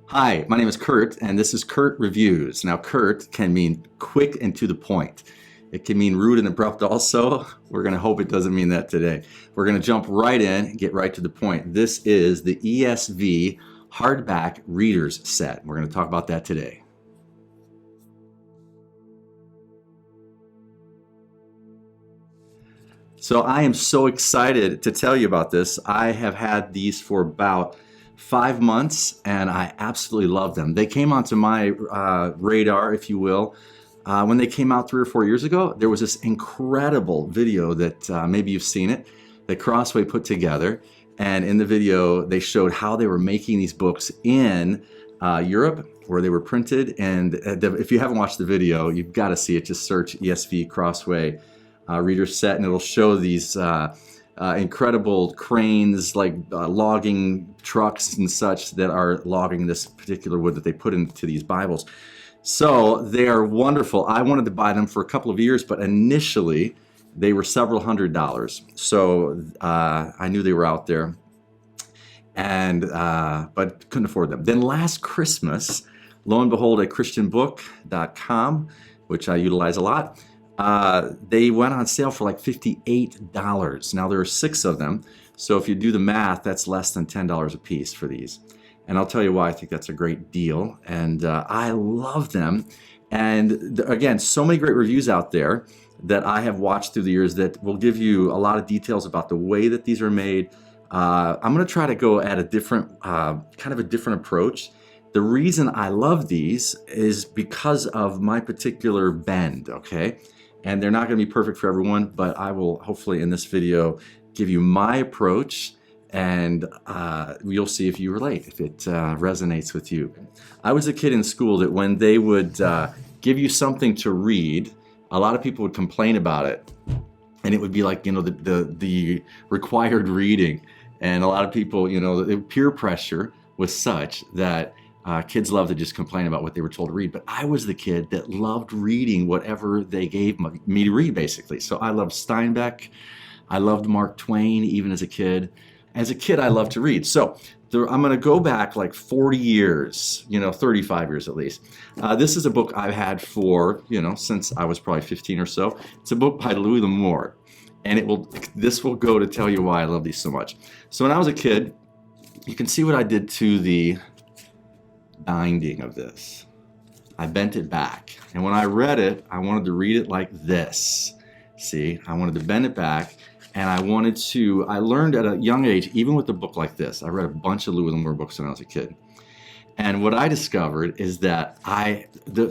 Hi, my name is Curt, and this is Curt Reviews. Now, Curt can mean quick and to the point. It can mean rude and abrupt also. We're going to hope it doesn't mean that today. We're going to jump right in and get right to the point. This is the ESV hardback readers set. We're going to talk about that today. So I am so excited to tell you about this. I have had these for about 5 months and I absolutely love them. They came onto my radar, if you will, when they came out 3 or 4 years ago. There was this incredible video that maybe you've seen it, that Crossway put together. And in the video, they showed how they were making these books in Europe, where they were printed. And if you haven't watched the video, you've got to see it. Just search ESV Crossway reader set, and it'll show these incredible cranes, like logging trucks and such, that are logging this particular wood that they put into these Bibles. So they are wonderful. I wanted to buy them for a couple of years, but initially they were several $100s. So I knew they were out there, and but couldn't afford them. Then last Christmas, lo and behold, at christianbook.com, which I utilize a lot, they went on sale for like $58. Now there are 6 of them, so if you do the math, that's less than $10 a piece for these. And I'll tell you why I think that's a great deal, and I love them. And again, so many great reviews out there that I have watched through the years that will give you a lot of details about the way that these are made. I'm going to try to go at a different, kind of a different approach. The reason I love these is because of my particular bend, okay? And they're not going to be perfect for everyone, but I will hopefully in this video give you my approach, and you'll see if you relate, if it resonates with you. I was a kid in school that when they would give you something to read, a lot of people would complain about it, and it would be like, you know, the required reading, and a lot of people, you know, the peer pressure was such that kids love to just complain about what they were told to read. But I was the kid that loved reading whatever they gave me to read, basically. So I loved Steinbeck. I loved Mark Twain, even as a kid. As a kid, I loved to read. So I'm going to go back like 40 years, you know, 35 years at least. This is a book I've had for, you know, since I was probably 15 or so. It's a book by Louis L'Amour. And this will go to tell you why I love these so much. So when I was a kid, you can see what I did to the binding of this. I bent it back, and when I read it, I wanted to read it like this. See, I wanted to bend it back, and I learned at a young age, even with a book like this, I read a bunch of Louis L'Amour books when I was a kid. And what I discovered is that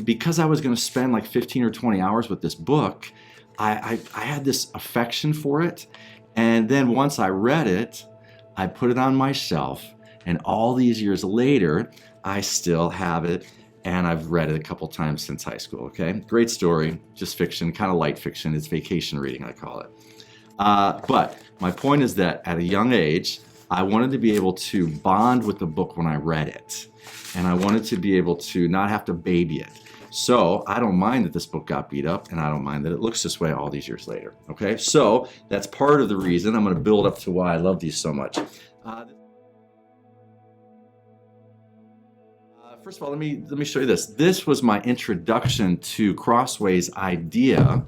because I was going to spend like 15 or 20 hours with this book, I had this affection for it. And then once I read it, I put it on my shelf, and all these years later, I still have it, and I've read it a couple times since high school, okay? Great story, just fiction, kind of light fiction. It's vacation reading, I call it. But my point is that at a young age, I wanted to be able to bond with the book when I read it, and I wanted to be able to not have to baby it. So I don't mind that this book got beat up, and I don't mind that it looks this way all these years later, okay? So that's part of the reason. I'm going to build up to why I love these so much. First of all, let me show you this. This was my introduction to Crossway's idea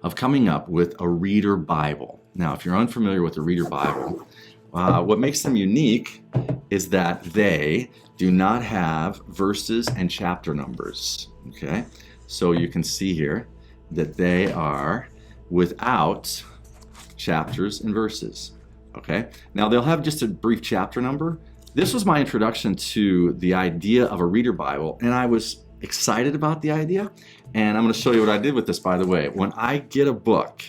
of coming up with a reader Bible. Now, if you're unfamiliar with a reader Bible, what makes them unique is that they do not have verses and chapter numbers, okay? So you can see here that they are without chapters and verses, okay? Now, they'll have just a brief chapter number. This was my introduction to the idea of a reader Bible, and I was excited about the idea. And I'm going to show you what I did with this, by the way. When I get a book,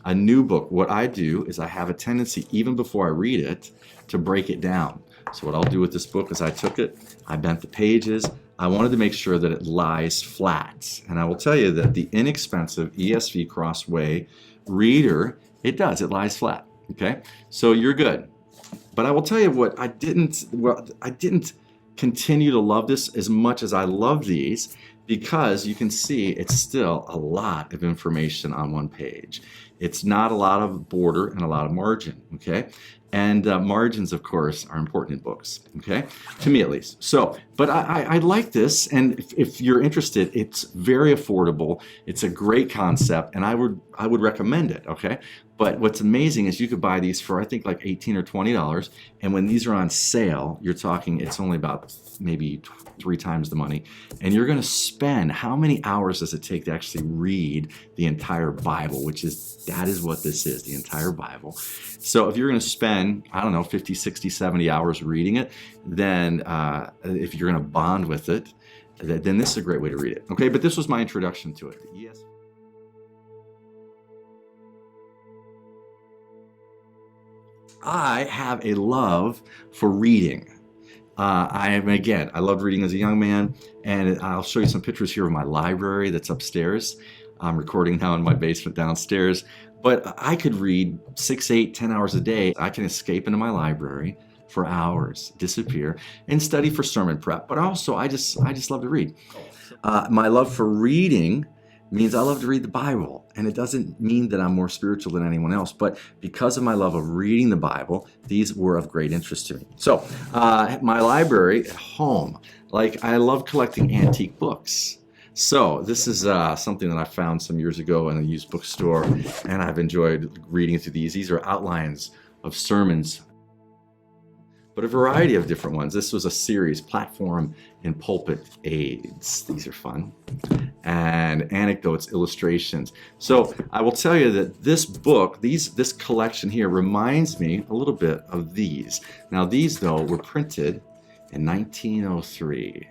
a new book, what I do is I have a tendency, even before I read it, to break it down. So what I'll do with this book is I took it, I bent the pages, I wanted to make sure that it lies flat. And I will tell you that the inexpensive ESV Crossway reader, it lies flat, okay? So you're good. But I will tell you what, I didn't continue to love this as much as I love these, because you can see it's still a lot of information on one page. It's not a lot of border and a lot of margin, okay? And margins, of course, are important in books, okay? To me, at least. So, but I like this, and if you're interested, it's very affordable. It's a great concept, and I would recommend it, okay? But what's amazing is you could buy these for, I think, like $18 or $20, and when these are on sale, you're talking, it's only about maybe 3 times the money, and you're going to spend, how many hours does it take to actually read the entire Bible, that is what this is, the entire Bible. So if you're going to spend, I don't know, 50, 60, 70 hours reading it, then if you're going to bond with it, then this is a great way to read it. Okay, but this was my introduction to it. Yes. I have a love for reading. I loved reading as a young man, and I'll show you some pictures here of my library that's upstairs. I'm recording now in my basement downstairs, but I could read 6, 8, 10 hours a day. I can escape into my library for hours, disappear, and study for sermon prep. But also, I just love to read. My love for reading means I love to read the Bible, and it doesn't mean that I'm more spiritual than anyone else, but because of my love of reading the Bible, these were of great interest to me. So my library at home, like I love collecting antique books. So this is something that I found some years ago in a used bookstore, and I've enjoyed reading through these. These are outlines of sermons, but a variety of different ones. This was a series, Platform and Pulpit Aids. These are fun. And anecdotes, illustrations. So I will tell you that this book, this collection here reminds me a little bit of these. Now these though were printed in 1903.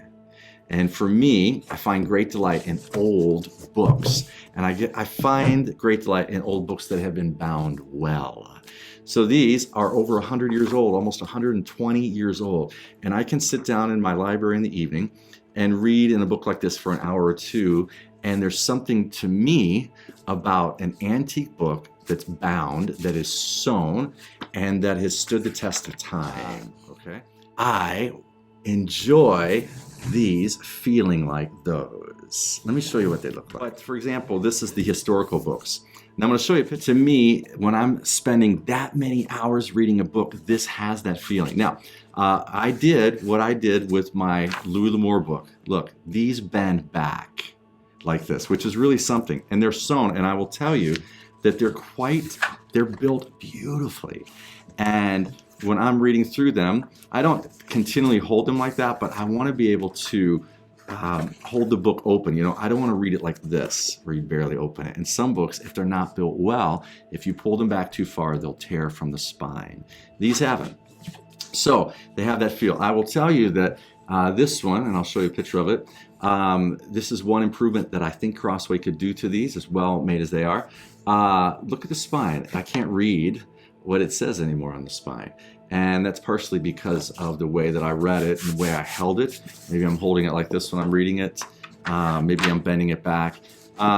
And for me, I find great delight in old books. And I find great delight in old books that have been bound well. So these are over 100 years old, almost 120 years old. And I can sit down in my library in the evening and read in a book like this for an hour or two. And there's something to me about an antique book that's bound, that is sewn, and that has stood the test of time, okay? I enjoy these feeling like those. Let me show you what they look like. But for example, this is the historical books. Now I'm going to show you a picture. To me, when I'm spending that many hours reading a book, this has that feeling. Now, I did what I did with my Louis L'Amour book. Look, these bend back like this, which is really something. And they're sewn, and I will tell you that they're built beautifully. And when I'm reading through them, I don't continually hold them like that, but I want to be able to hold the book open. You know, I don't want to read it like this, where you barely open it. And some books, if they're not built well, if you pull them back too far, they'll tear from the spine. These haven't. So they have that feel. I will tell you that this one, and I'll show you a picture of it, this is one improvement that I think Crossway could do to these, as well made as they are. Look at the spine. I can't read what it says anymore on the spine. And that's partially because of the way that I read it and the way I held it. Maybe I'm holding it like this when I'm reading it. Maybe I'm bending it back.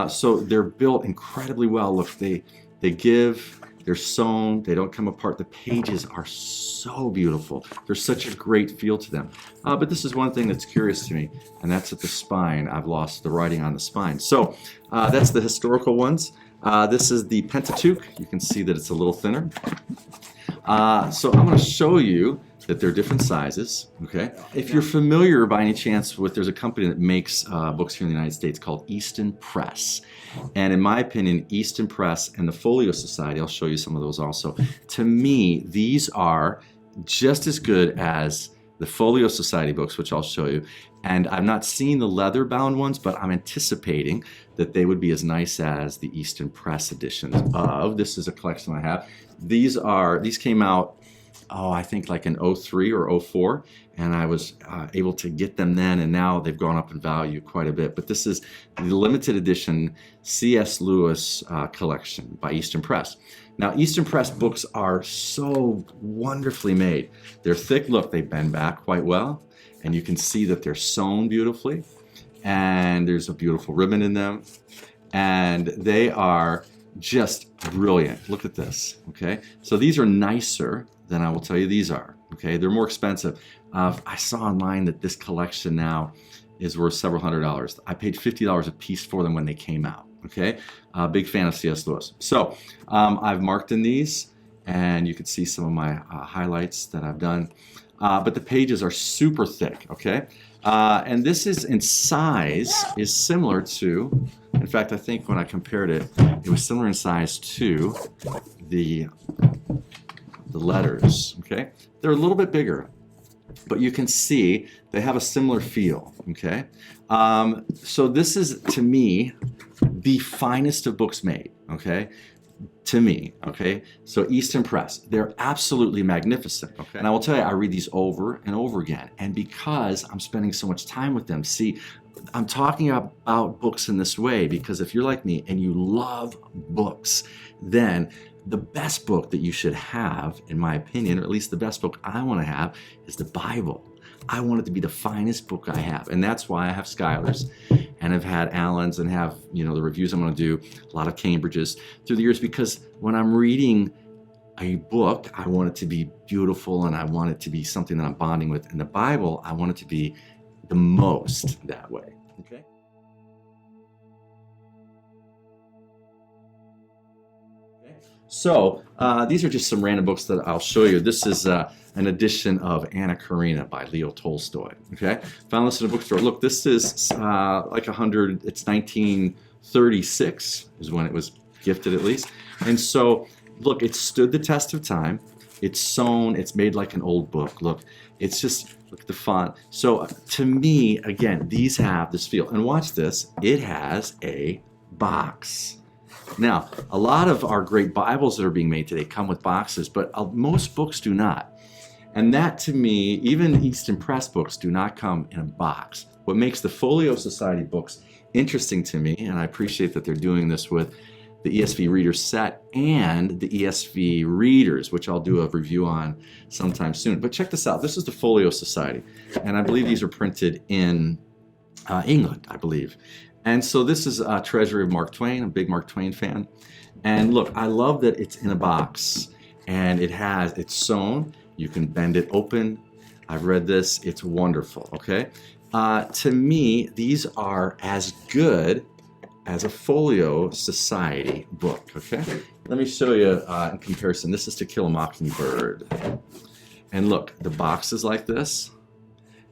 So they're built incredibly well. Look, they're sewn, they don't come apart. The pages are so beautiful. There's such a great feel to them. But this is one thing that's curious to me, and that's at the spine. I've lost the writing on the spine. So that's the historical ones. This is the Pentateuch. You can see that it's a little thinner. So I'm going to show you that they're different sizes, okay? If you're familiar by any chance with, there's a company that makes books here in the United States called Easton Press. And in my opinion, Easton Press and the Folio Society, I'll show you some of those also. To me, these are just as good as the Folio Society books, which I'll show you. And I've not seen the leather-bound ones, but I'm anticipating that they would be as nice as the Easton Press editions of. This is a collection I have. These came out, I think like in 03 or 04, and I was able to get them then, and now they've gone up in value quite a bit. But this is the limited edition C.S. Lewis collection by Easton Press. Now, Easton Press books are so wonderfully made. They're thick. Look, they bend back quite well, and you can see that they're sewn beautifully, and there's a beautiful ribbon in them, and they are just brilliant. Look at this, okay? So these are nicer than I will tell you these are, okay? They're more expensive. I saw online that this collection now is worth several $100s. I paid $50 a piece for them when they came out, okay? Big fan of C.S. Lewis. So I've marked in these, and you can see some of my highlights that I've done. But the pages are super thick, okay? And this is in size is similar to, in fact, I think when I compared it, it was similar in size to the letters, okay? They're a little bit bigger, but you can see they have a similar feel, okay? So this is, to me, the finest of books made, okay? To me, okay? So Easton Press, they're absolutely magnificent, okay? And I will tell you, I read these over and over again, and because I'm spending so much time with them, see, I'm talking about books in this way because if you're like me and you love books, then the best book that you should have, in my opinion, or at least the best book I want to have, is the Bible. I want it to be the finest book I have, and that's why I have Schuyler's, and I've had Allen's, and have, you know, the reviews I'm going to do, a lot of Cambridge's through the years, because when I'm reading a book, I want it to be beautiful, and I want it to be something that I'm bonding with. In the Bible, I want it to be the most that way. Okay. So these are just some random books that I'll show you. This is an edition of Anna Karenina by Leo Tolstoy. Okay, found this in a bookstore. Look, this is like 100. It's 1936 is when it was gifted, at least. And so, look, it stood the test of time. It's sewn. It's made like an old book. Look, it's just look at the font. So to me, again, these have this feel. And watch this. It has a box. Now, a lot of our great Bibles that are being made today come with boxes, but most books do not. And that, to me, even Easton Press books do not come in a box. What makes the Folio Society books interesting to me, and I appreciate that they're doing this with the ESV Reader Set and the ESV Readers, which I'll do a review on sometime soon. But check this out. This is the Folio Society, and I believe these are printed in England, I believe. And so this is a treasury of Mark Twain. I'm a big Mark Twain fan. And look, I love that it's in a box and it's sewn. You can bend it open. I've read this. It's wonderful, okay? To me, these are as good as a Folio Society book, okay? Let me show you in comparison. This is To Kill a Mockingbird. And look, the box is like this.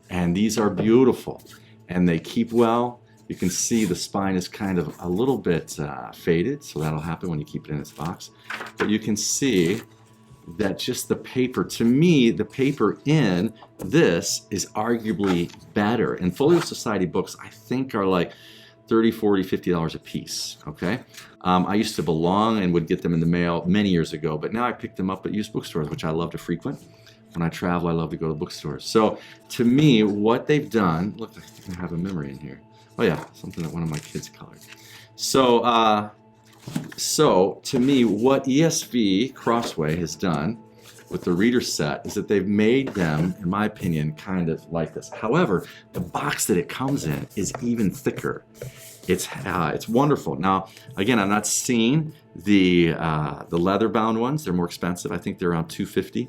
And these are beautiful. And they keep well. You can see the spine is kind of a little bit faded, so that'll happen when you keep it in its box. But you can see that just the paper, to me, the paper in this is arguably better. And Folio Society books, I think, are like $30, $40, $50 a piece, okay? I used to belong and would get them in the mail many years ago, but now I pick them up at used bookstores, which I love to frequent. When I travel, I love to go to bookstores. So to me, what they've done, look, I think I have a memory in here. Oh yeah, something that one of my kids colored. So, to me, what ESV Crossway has done with the reader set is that they've made them, in my opinion, kind of like this. However, the box that it comes in is even thicker. It's wonderful. Now, again, I'm not seeing the leather-bound ones. They're more expensive. I think they're around $250.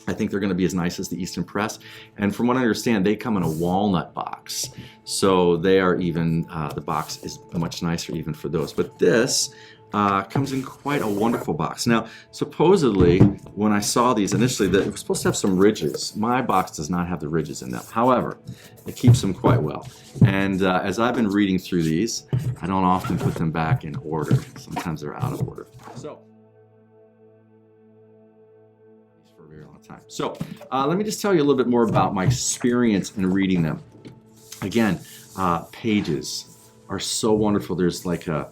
I think they're going to be as nice as the Easton Press. And from what I understand, they come in a walnut box. So they are even, the box is much nicer even for those. But this comes in quite a wonderful box. Now, supposedly, when I saw these initially, it was supposed to have some ridges. My box does not have the ridges in them. However, it keeps them quite well. And as I've been reading through these, I don't often put them back in order. Sometimes they're out of order. So, for a very long time. So, let me just tell you a little bit more about my experience in reading them. Again, pages are so wonderful. There's like a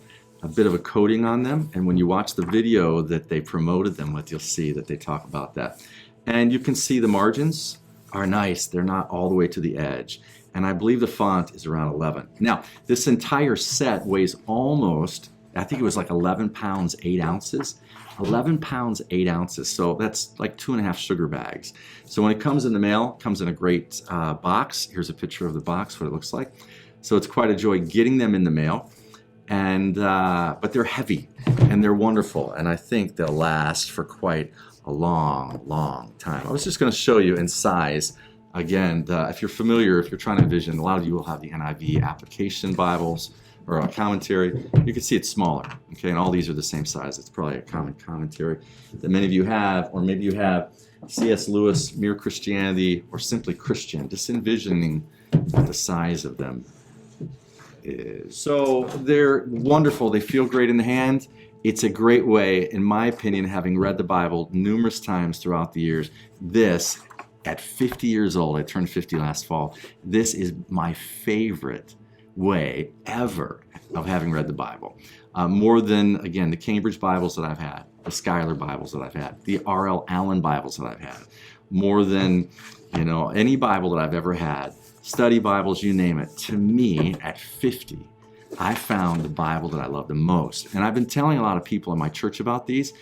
bit of a coating on them, and when you watch the video that they promoted them with, you'll see that they talk about that. And you can see the margins are nice. They're not all the way to the edge. And I believe the font is around 11. Now, this entire set weighs almost, I think it was like 11 pounds, 8 ounces. 11 pounds, 8 ounces. So that's like 2.5 sugar bags. So when it comes in the mail, it comes in a great box. Here's a picture of the box, what it looks like. So it's quite a joy getting them in the mail. And but they're heavy and they're wonderful, and I think they'll last for quite a long time. I was just going to show you in size again. If you're familiar, if you're trying to envision, a lot of you will have the NIV application Bibles. or a commentary, you can see it's smaller. Okay, and all these are the same size. It's probably a common commentary that many of you have, or maybe you have C.S. Lewis, Mere Christianity, or simply Christian. Just envisioning the size of them. So they're wonderful. They feel great in the hand. It's a great way, in my opinion, having read the Bible numerous times throughout the years. This, at 50 years old, I turned 50 last fall, this is my favorite way ever of having read the Bible. More than, again, the Cambridge Bibles that I've had, the Schuyler Bibles that I've had, the R.L. Allen Bibles that I've had, more than, any Bible that I've ever had, study Bibles, you name it. To me, at 50, I found the Bible that I love the most. And I've been telling a lot of people in my church about these.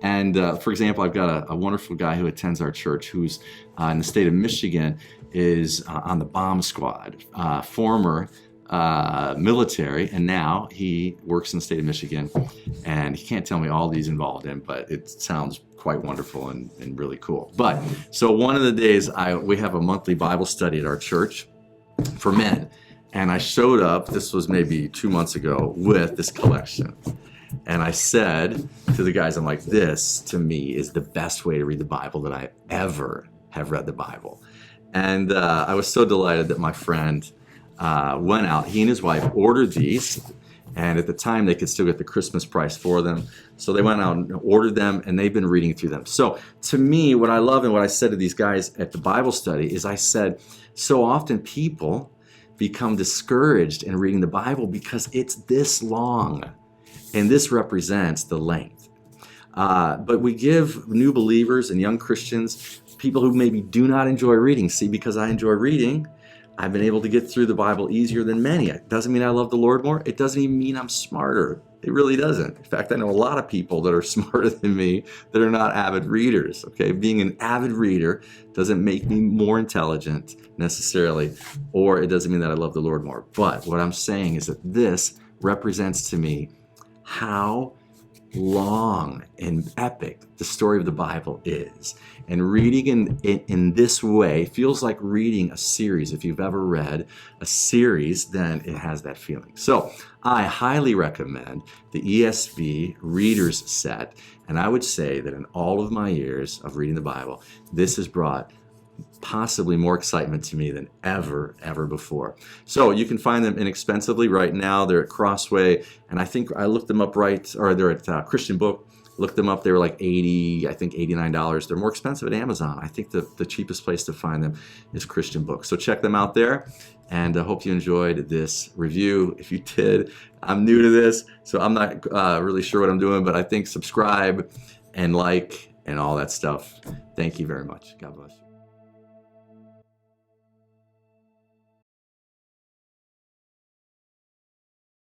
And for example, I've got a wonderful guy who attends our church who's in the state of Michigan, is on the bomb squad, former military, and now he works in the state of Michigan. And he can't tell me all he's involved in, but it sounds quite wonderful and really cool. But so one of the days we have a monthly Bible study at our church for men. And I showed up, this was maybe 2 months ago, with this collection. And I said to the guys, I'm like, this to me is the best way to read the Bible that I ever have read the Bible. And I was so delighted that my friend went out, he and his wife ordered these. And at the time, they could still get the Christmas price for them. So they went out and ordered them, and they've been reading through them. So to me, what I love and what I said to these guys at the Bible study is I said, so often people become discouraged in reading the Bible because it's this long. And this represents the length. But we give new believers and young Christians, people who maybe do not enjoy reading, see, because I enjoy reading, I've been able to get through the Bible easier than many. It doesn't mean I love the Lord more. It doesn't even mean I'm smarter. It really doesn't. In fact, I know a lot of people that are smarter than me that are not avid readers. Okay, being an avid reader doesn't make me more intelligent necessarily, or it doesn't mean that I love the Lord more. But what I'm saying is that this represents to me how long and epic the story of the Bible is. And reading in this way feels like reading a series. If you've ever read a series, then it has that feeling. So I highly recommend the ESV Reader's Set. And I would say that in all of my years of reading the Bible, this has brought possibly more excitement to me than ever before. So you can find them inexpensively right now. They're at Crossway, and I think I looked them up they're at Christian Book. Looked them up, they were like $89. They're more expensive at Amazon. I think the cheapest place to find them is Christian Book. So check them out there, and I hope you enjoyed this review. If you did, I'm new to this, so I'm not really sure what I'm doing, but I think subscribe and like and all that stuff. Thank you very much. God bless you.